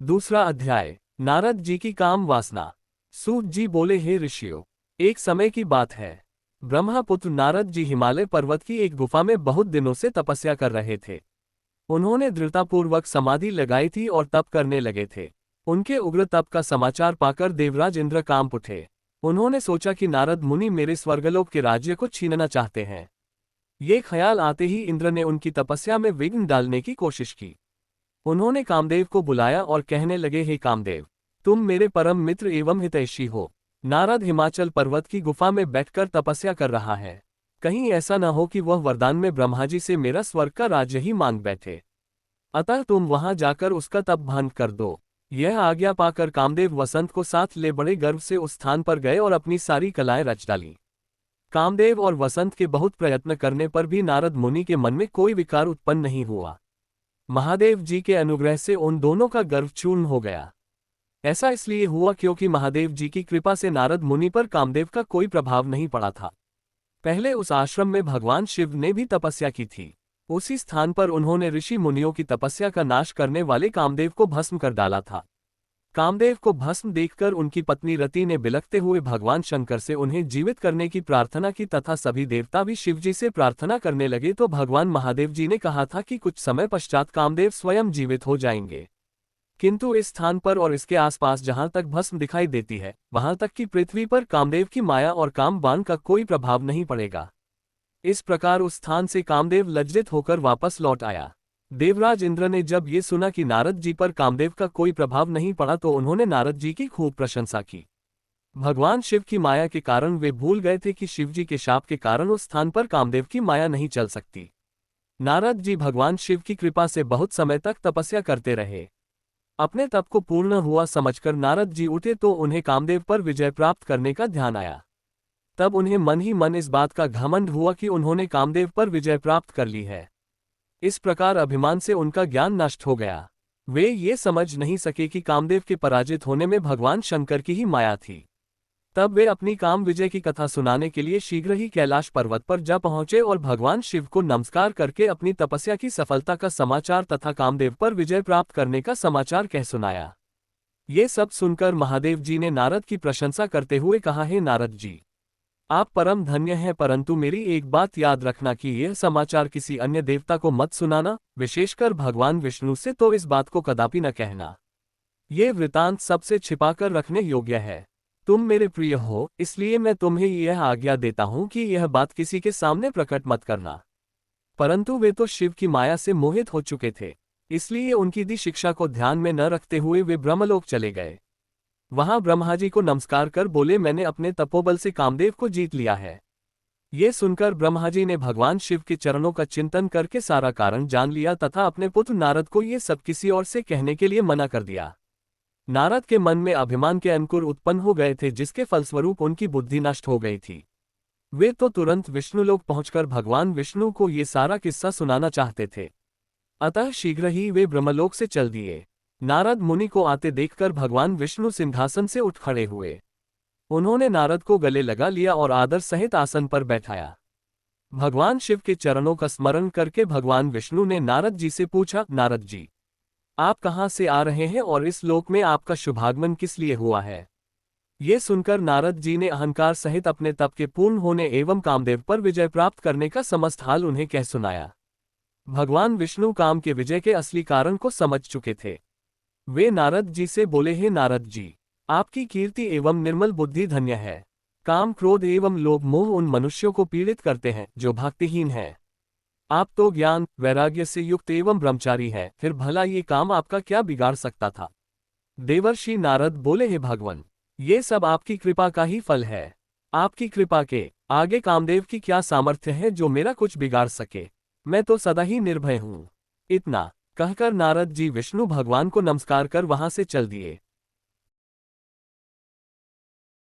दूसरा अध्याय। नारद जी की काम वासना। सूत जी बोले, हे ऋषियों, एक समय की बात है। ब्रह्मपुत्र नारद जी हिमालय पर्वत की एक गुफा में बहुत दिनों से तपस्या कर रहे थे। उन्होंने दृढ़तापूर्वक समाधि लगाई थी और तप करने लगे थे। उनके उग्र तप का समाचार पाकर देवराज इंद्र कांप उठे। उन्होंने सोचा कि नारद मुनि मेरे स्वर्गलोक के राज्य को छीनना चाहते हैं। ये ख्याल आते ही इंद्र ने उनकी तपस्या में विघ्न डालने की कोशिश की। उन्होंने कामदेव को बुलाया और कहने लगे, हे कामदेव, तुम मेरे परम मित्र एवं हितैषी हो। नारद हिमाचल पर्वत की गुफा में बैठकर तपस्या कर रहा है। कहीं ऐसा न हो कि वह वरदान में ब्रह्मा जी से मेरा स्वर्ग का राज्य ही मांग बैठे। अतः तुम वहां जाकर उसका तप भंग कर दो। यह आज्ञा पाकर कामदेव वसंत को साथ ले बड़े गर्व से उस स्थान पर गए और अपनी सारी कलाएं रच डाली। कामदेव और वसंत के बहुत प्रयत्न करने पर भी नारद मुनि के मन में कोई विकार उत्पन्न नहीं हुआ। महादेव जी के अनुग्रह से उन दोनों का गर्व चूर्ण हो गया। ऐसा इसलिए हुआ क्योंकि महादेव जी की कृपा से नारद मुनि पर कामदेव का कोई प्रभाव नहीं पड़ा था। पहले उस आश्रम में भगवान शिव ने भी तपस्या की थी। उसी स्थान पर उन्होंने ऋषि मुनियों की तपस्या का नाश करने वाले कामदेव को भस्म कर डाला था। कामदेव को भस्म देखकर उनकी पत्नी रति ने बिलखते हुए भगवान शंकर से उन्हें जीवित करने की प्रार्थना की तथा सभी देवता भी शिवजी से प्रार्थना करने लगे तो भगवान महादेव जी ने कहा था कि कुछ समय पश्चात कामदेव स्वयं जीवित हो जाएंगे। किंतु इस स्थान पर और इसके आसपास जहां तक भस्म दिखाई देती है वहां तक कि पृथ्वी पर कामदेव की माया और काम बाण का कोई प्रभाव नहीं पड़ेगा। इस प्रकार उस स्थान से कामदेव लज्जित होकर वापस लौट आया। देवराज इंद्र ने जब ये सुना कि नारद जी पर कामदेव का कोई प्रभाव नहीं पड़ा तो उन्होंने नारद जी की खूब प्रशंसा की। भगवान शिव की माया के कारण वे भूल गए थे कि शिवजी के शाप के कारण उस स्थान पर कामदेव की माया नहीं चल सकती। नारद जी भगवान शिव की कृपा से बहुत समय तक तपस्या करते रहे। अपने तप को पूर्ण हुआ समझकर नारद जी उठे तो उन्हें कामदेव पर विजय प्राप्त करने का ध्यान आया। तब उन्हें मन ही मन इस बात का घमंड हुआ कि उन्होंने कामदेव पर विजय प्राप्त कर ली है। इस प्रकार अभिमान से उनका ज्ञान नष्ट हो गया। वे ये समझ नहीं सके कि कामदेव के पराजित होने में भगवान शंकर की ही माया थी। तब वे अपनी काम विजय की कथा सुनाने के लिए शीघ्र ही कैलाश पर्वत पर जा पहुंचे और भगवान शिव को नमस्कार करके अपनी तपस्या की सफलता का समाचार तथा कामदेव पर विजय प्राप्त करने का समाचार कह सुनाया। ये सब सुनकर महादेव जी ने नारद की प्रशंसा करते हुए कहा, हे नारद जी, आप परम धन्य हैं, परंतु मेरी एक बात याद रखना कि यह समाचार किसी अन्य देवता को मत सुनाना, विशेषकर भगवान विष्णु से तो इस बात को कदापि न कहना। ये वृतांत सबसे छिपाकर रखने योग्य है। तुम मेरे प्रिय हो, इसलिए मैं तुम्हें यह आज्ञा देता हूं कि यह बात किसी के सामने प्रकट मत करना। परंतु वे तो शिव की माया से मोहित हो चुके थे, इसलिए उनकी दी शिक्षा को ध्यान में न रखते हुए वे ब्रह्मलोक चले गए। वहां ब्रह्मा जी को नमस्कार कर बोले, मैंने अपने तपोबल से कामदेव को जीत लिया है। ये सुनकर ब्रह्मा जी ने भगवान शिव के चरणों का चिंतन करके सारा कारण जान लिया तथा अपने पुत्र नारद को ये सब किसी और से कहने के लिए मना कर दिया। नारद के मन में अभिमान के अंकुर उत्पन्न हो गए थे, जिसके फलस्वरूप उनकी बुद्धि नष्ट हो गई थी। वे तो तुरंत विष्णुलोक पहुंचकर भगवान विष्णु को ये सारा किस्सा सुनाना चाहते थे। अतः शीघ्र ही वे ब्रह्मलोक से चल दिए। नारद मुनि को आते देखकर भगवान विष्णु सिंहासन से उठ खड़े हुए। उन्होंने नारद को गले लगा लिया और आदर सहित आसन पर बैठाया। भगवान शिव के चरणों का स्मरण करके भगवान विष्णु ने नारद जी से पूछा, नारद जी, आप कहाँ से आ रहे हैं और इस लोक में आपका शुभागमन किस लिए हुआ है? ये सुनकर नारद जी ने अहंकार सहित अपने तप के पूर्ण होने एवं कामदेव पर विजय प्राप्त करने का समस्त हाल उन्हें कह सुनाया। भगवान विष्णु काम के विजय के असली कारण को समझ चुके थे। वे नारद जी से बोले, हे नारद जी, आपकी कीर्ति एवं निर्मल बुद्धि धन्य है। काम, क्रोध एवं लोभ मोह उन मनुष्यों को पीड़ित करते हैं जो भक्तिहीन हैं। आप तो ज्ञान वैराग्य से युक्त एवं ब्रह्मचारी हैं, फिर भला ये काम आपका क्या बिगाड़ सकता था? देवर्षि नारद बोले, हे भगवान, ये सब आपकी कृपा का ही फल है। आपकी कृपा के आगे कामदेव की क्या सामर्थ्य है जो मेरा कुछ बिगाड़ सके? मैं तो सदा ही निर्भय हूँ। इतना कहकर नारद जी विष्णु भगवान को नमस्कार कर वहां से चल दिए।